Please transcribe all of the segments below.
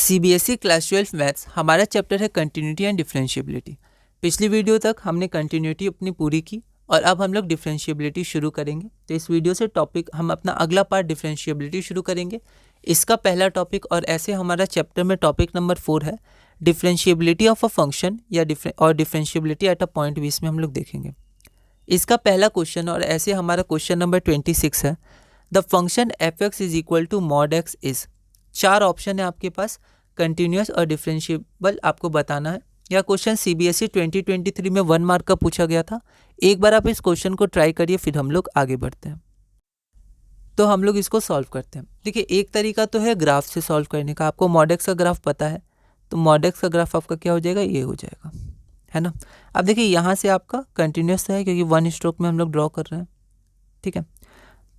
CBSE class 12 maths हमारा chapter है continuity and differentiability. पिछली वीडियो तक हमने कंटिन्यूटी अपनी पूरी की और अब हम लोग डिफरेंशिएबिलिटी शुरू करेंगे। तो इस वीडियो से टॉपिक हम अपना अगला पार्ट डिफरेंशिएबिलिटी शुरू करेंगे। इसका पहला टॉपिक और ऐसे हमारा चैप्टर में टॉपिक नंबर 4 है डिफरेंशिएबिलिटी ऑफ अ फंक्शन या डिफरेंशिएबिलिटी एट अ पॉइंट 20 में हम लोग देखेंगे। इसका पहला क्वेश्चन और ऐसे हमारा क्वेश्चन नंबर 26 है the function f x is equal to mod x is. 4 option है आपके पास, कंटिन्यूस और डिफरेंशिएबल आपको बताना है। यह क्वेश्चन सीबीएसई 2023 में 1 मार्क का पूछा गया था। एक बार आप इस क्वेश्चन को ट्राई करिए, फिर हम लोग आगे बढ़ते हैं। तो हम लोग इसको सॉल्व करते हैं। देखिए, एक तरीका तो है ग्राफ से सॉल्व करने का। आपको मॉड एक्स का ग्राफ पता है, तो मॉड एक्स का ग्राफ आपका क्या हो जाएगा, ये हो जाएगा, है ना। अब देखिए, यहाँ से आपका कंटिन्यूस है क्योंकि 1 स्ट्रोक में हम लोग ड्रॉ कर रहे हैं, ठीक है।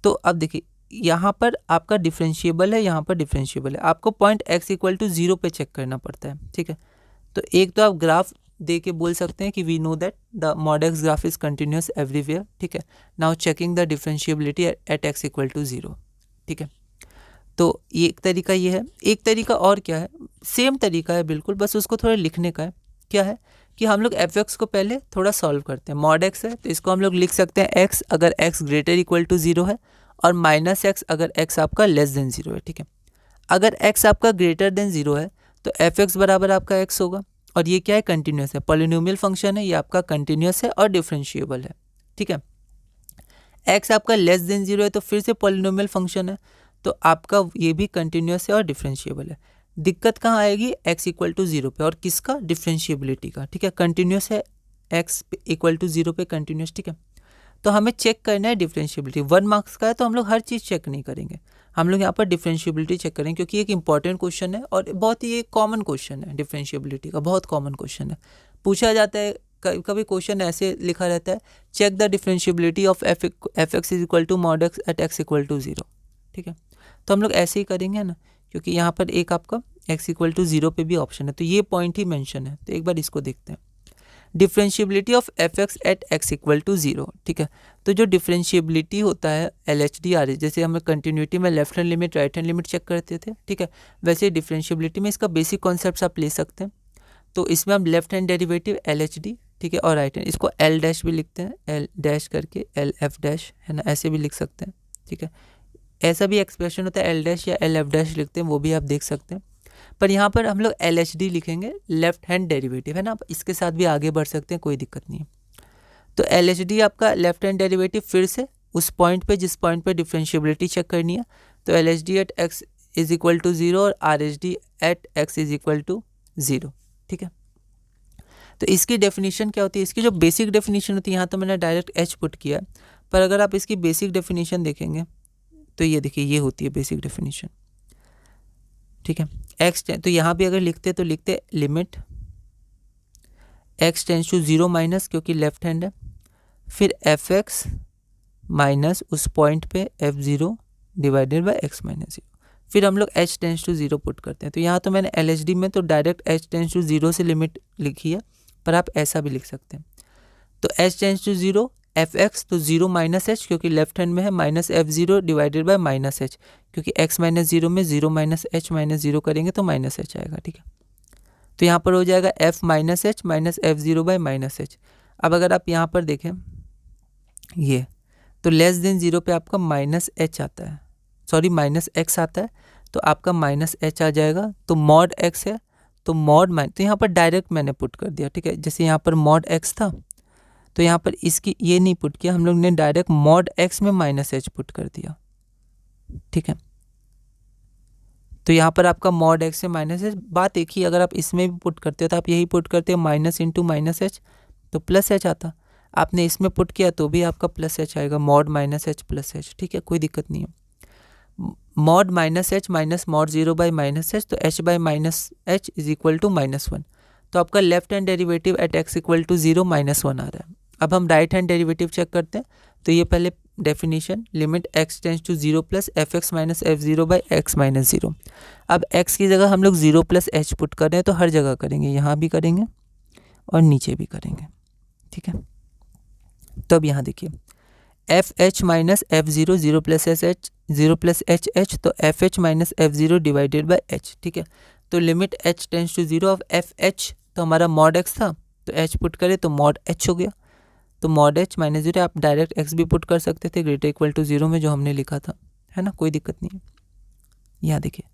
तो अब देखिए, यहाँ पर आपका डिफरेंशिएबल है, यहाँ पर डिफरेंशिएबल है। आपको पॉइंट x इक्वल टू 0 पे चेक करना पड़ता है, ठीक है। तो एक तो आप ग्राफ दे के बोल सकते हैं कि we know that the mod x graph is continuous everywhere, ठीक है। Now checking the differentiability at x equal to 0, ठीक है। तो ये एक तरीका ये है। एक तरीका और क्या है, सेम तरीका है बिल्कुल, बस उसको थोड़ा लिखने का है। क्या है कि हम लोग एफ एक्स को पहले थोड़ा सॉल्व करते हैं। मॉड एक्स है तो इसको हम लोग लिख सकते हैं x अगर x ग्रेटर इक्वल टू 0 है और माइनस एक्स अगर x आपका लेस देन 0 है, ठीक है। अगर x आपका ग्रेटर देन 0 है तो एफ एक्स बराबर आपका x होगा। और ये क्या है, कंटिन्यूस है, पॉलिनोमियल फंक्शन है, ये आपका कंटिन्यूस है और डिफरेंशिएबल है, ठीक है। x आपका लेस देन 0 है तो फिर से पॉलिनोमियल फंक्शन है, तो आपका ये भी कंटिन्यूस है और डिफरेंशिएबल है। दिक्कत कहाँ आएगी, x इक्वल टू 0 पे, और किसका, डिफरेंशिएबिलिटी का, ठीक है। कंटिन्यूस है, x इक्वल टू 0 पे कंटिन्यूस, ठीक है। तो हमें चेक करना है डिफरेंशिएबिलिटी। 1 मार्क्स का है तो हम लोग हर चीज़ चेक नहीं करेंगे, हम लोग यहाँ पर डिफरेंशिएबिलिटी चेक करेंगे क्योंकि एक इंपॉर्टेंट क्वेश्चन है और बहुत ही कॉमन क्वेश्चन है। डिफरेंशिएबिलिटी का बहुत कॉमन क्वेश्चन है, पूछा जाता है। कभी क्वेश्चन ऐसे लिखा रहता है, check the differentiability of f x is equal to mod x at x equal to 0, ठीक है। तो हम लोग ऐसे ही करेंगे ना, क्योंकि यहाँ पर एक आपका x इक्वल टू 0 पे भी ऑप्शन है, तो ये पॉइंट ही मेंशन है। तो एक बार इसको देखते हैं, differentiability of f x at x equal to 0, ठीक है। तो जो डिफरेंशिएबिलिटी होता है LHD RHD, जैसे हम कंटिन्यूटी में left hand limit right hand limit check करते थे, ठीक है, वैसे डिफरेंशिएबिलिटी में इसका बेसिक कॉन्सेप्ट आप ले सकते हैं। तो इसमें हम लेफ्ट हैंड डेरिवेटिव LHD, ठीक है, और राइट हैंड इसको L डैश भी लिखते हैं, L डैश करके LF डैश, है ना, ऐसे भी लिख सकते हैं, ठीक है। ऐसा भी एक्सप्रेशन होता है L डैश या LF डैश लिखते हैं, वो भी आप देख सकते हैं। पर यहाँ पर हम लोग LHD लिखेंगे, लेफ्ट हैंड डेरिवेटिव, है ना। आप इसके साथ भी आगे बढ़ सकते हैं, कोई दिक्कत नहीं है। तो LHD आपका लेफ्ट हैंड डेरिवेटिव फिर से उस पॉइंट पे जिस पॉइंट पे डिफरेंशिएबिलिटी चेक करनी है, तो LHD at x is equal to 0 और RHD at x is equal to 0, ठीक है। तो इसकी डेफिनेशन क्या होती है, इसकी जो बेसिक डेफिनेशन होती है, यहाँ तो मैंने डायरेक्ट h पुट किया है, पर अगर आप इसकी बेसिक डेफिनेशन देखेंगे तो ये देखिए, ये होती है बेसिक डेफिनेशन, ठीक है। x, तो यहाँ भी अगर लिखते तो लिखते limit x tends to 0 minus, क्योंकि लेफ्ट हैंड है, फिर एफ एक्स माइनस उस पॉइंट पे f0 divided bye x minus 0, फिर हम लोग h टेंस टू 0 पुट करते हैं। तो यहाँ तो मैंने LHD में तो डायरेक्ट h टेंस टू 0 से लिमिट लिखी है, पर आप ऐसा भी लिख सकते हैं। तो h tends to 0 f x, तो 0 माइनस एच क्योंकि लेफ्ट हैंड में है, minus f0 divided by minus h, क्योंकि x माइनस 0 में 0 माइनस एच माइनस 0 करेंगे तो माइनस एच आएगा, ठीक है। तो यहाँ पर हो जाएगा f minus H minus f0 bye minus H. अब अगर आप यहाँ पर देखें ये, तो लेस देन 0 पे आपका माइनस एच आता है, सॉरी माइनस एक्स आता है, तो आपका माइनस एच आ जाएगा। तो मॉड एक्स है तो मॉड माइनस, तो यहाँ पर डायरेक्ट मैंने पुट कर दिया, ठीक है। जैसे यहाँ पर मॉड एक्स था तो यहाँ पर इसकी ये नहीं पुट किया, हम लोग ने डायरेक्ट मॉड एक्स में माइनस एच पुट कर दिया, ठीक है। तो यहाँ पर आपका मॉड एक्स से माइनस एच, बात एक ही, अगर आप इसमें भी पुट करते हो तो आप यही पुट करते हो, माइनस इंटू माइनस एच तो प्लस एच आता। आपने इसमें पुट किया तो भी आपका प्लस एच आएगा, mod minus H plus H, ठीक है, कोई दिक्कत नहीं है। Mod minus H minus mod 0 by minus H, तो H by minus H is equal to -1। तो आपका left hand derivative at x equal to 0 -1 आ रहा है। अब हम राइट हैंड डेरिवेटिव चेक करते हैं। तो ये पहले definition, limit x tends to 0 plus f x minus f0 by x minus 0। अब x की जगह हम लोग 0 प्लस h पुट कर रहे हैं, तो हर जगह करेंगे, यहाँ भी करेंगे और नीचे भी करेंगे, ठीक है। तो अब यहाँ देखिए, F H minus f0 0 plus H 0 plus H H, तो F H minus f0 divided by H, ठीक है। तो limit h tends to 0 of F H, तो हमारा मॉड x था तो h पुट करें तो मॉड h हो गया। तो मॉड h माइनस 0, आप डायरेक्ट x भी पुट कर सकते थे ग्रेटर इक्वल टू 0 में जो हमने लिखा था, है ना, कोई दिक्कत नहीं है। यहाँ देखिए,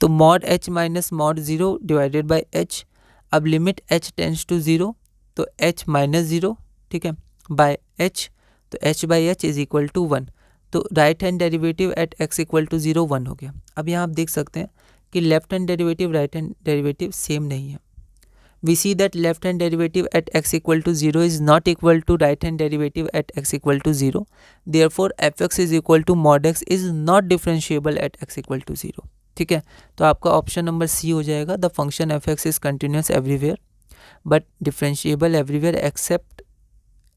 तो mod h minus mod 0 divided by h। अब लिमिट h टेंस टू 0 तो h माइनस 0, ठीक है, बाय h, तो h by h is equal to 1। तो right hand derivative at x equal to 0 1 हो गया। अब यहाँ आप देख सकते हैं कि left hand derivative right hand derivative same नहीं है। We see that left hand derivative at x equal to 0 is not equal to right hand derivative at x equal to 0. Therefore, fx is equal to mod x is not differentiable at x equal to 0. ठीक है, तो आपका option number C हो जाएगा। The function fx is continuous everywhere but differentiable everywhere except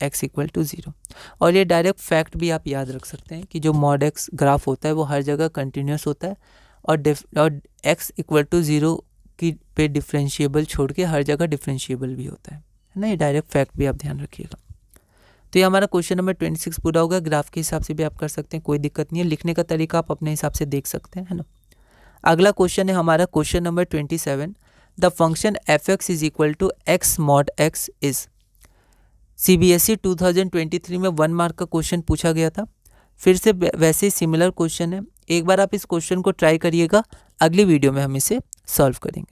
x equal to 0। और ये direct fact भी आप याद रख सकते हैं कि जो mod x ग्राफ होता है वो हर जगह कंटिन्यूस होता है और x इक्वल टू 0 की पे डिफरेंशिएबल छोड़ के हर जगह डिफरेंशिएबल भी होता है ना। ये डायरेक्ट फैक्ट भी आप ध्यान रखिएगा। तो ये हमारा क्वेश्चन नंबर 26 पूरा होगा। ग्राफ के हिसाब से भी आप कर सकते हैं, कोई दिक्कत नहीं है। लिखने का तरीका आप अपने हिसाब से देख सकते हैं, है ना। अगला क्वेश्चन है हमारा question number 27। The function f x is equal to x mod x is. CBSE 2023 में 1 मार्क का क्वेश्चन पूछा गया था। फिर से वैसे सिमिलर क्वेश्चन है, एक बार आप इस क्वेश्चन को ट्राई करिएगा, अगली वीडियो में हम इसे सॉल्व करेंगे।